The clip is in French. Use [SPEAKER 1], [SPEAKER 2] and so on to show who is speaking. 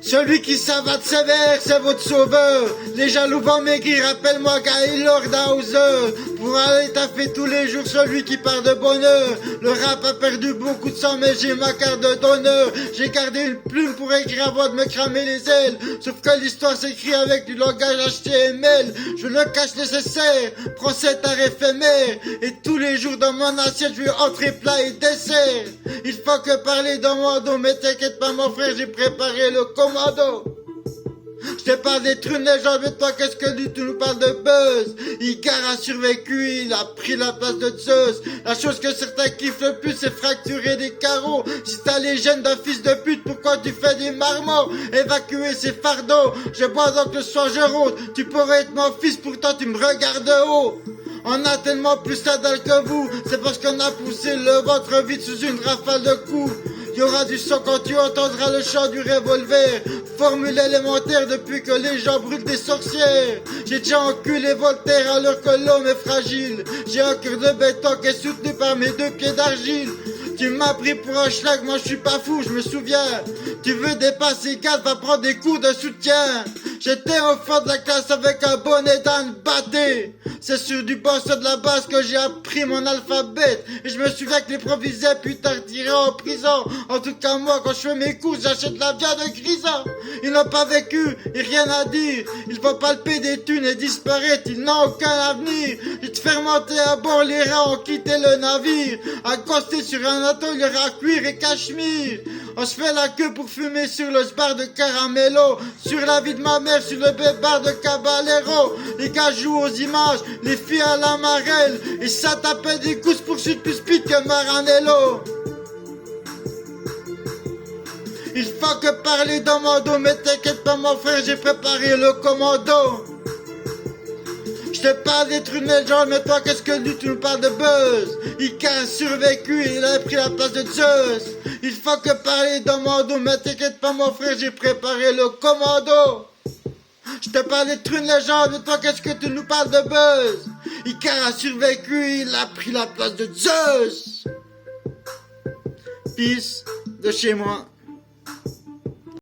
[SPEAKER 1] Celui qui savate sévère, c'est votre sauveur. Les jaloux vont maigrir, rappelle-moi Guy Lord Hauser. Pour aller taffer tous les jours, celui qui part de bonheur. Le rap a perdu beaucoup de sang, mais j'ai ma carte d'honneur. J'ai gardé une plume pour écrire avant de me cramer les ailes. Sauf que l'histoire s'écrit avec du langage HTML. Je le cache nécessaire, prends cet art éphémère. Et tous les jours dans mon assiette, je vais entrer plat et dessert. Il faut que parler dans mon dos, mais t'inquiète pas mon frère, j'ai préparé le commando. Je t'ai pas détruit les gens, mais toi qu'est-ce que tu nous parles de buzz? Icar a survécu, il a pris la place de Zeus. La chose que certains kiffent le plus, c'est fracturer des carreaux. Si t'as les gènes d'un fils de pute, pourquoi tu fais des marmots? Évacuer ces fardeaux, je bois donc le soir je rôde. Tu pourrais être mon fils, pourtant tu me regardes de haut. On a tellement plus la dalle que vous, c'est parce qu'on a poussé le ventre vide sous une rafale de coups. Il y aura du sang quand tu entendras le chant du revolver. Formule élémentaire depuis que les gens brûlent des sorcières. J'ai déjà enculé Voltaire alors que l'homme est fragile. J'ai un cœur de béton qui est soutenu par mes 2 pieds d'argile. Tu m'as pris pour un schlag, moi je suis pas fou, je me souviens. Tu veux dépasser 4, va prendre des coups de soutien. J'étais au fond de la classe avec un bonnet d'âne batté. C'est sur du boss de la base que j'ai appris mon alphabet. Et je me souviens que les profs disaient putain retiré en prison. En tout cas moi quand je fais mes courses j'achète de la viande grisant. Ils n'ont pas vécu et rien à dire. Ils vont palper des thunes et disparaître, ils n'ont aucun avenir. J'ai te fermenté à bord, les rats ont quitté le navire. Accosté sur un atelier à cuir et cachemire. On se fait la queue pour fumer sur le bar de Caramello. Sur la vie de ma mère, sur le bar de Caballero. Les gars jouent aux images, les filles à la marelle. Et ça tapait des coups pour poursuite plus speed que Maranello. Il faut que parler dans mon dos, mais t'inquiète pas mon frère, j'ai préparé le commando. Je t'ai pas détruit les gens, mais toi qu'est-ce que tu nous parles de buzz? Icar a survécu, il a pris la place de Zeus. Il faut que parler dans mon dos, mais t'inquiète pas mon frère, j'ai préparé le commando. Je t'ai pas détruit les gens, mais toi qu'est-ce que tu nous parles de buzz? Icar a survécu, il a pris la place de Zeus. Peace de chez moi.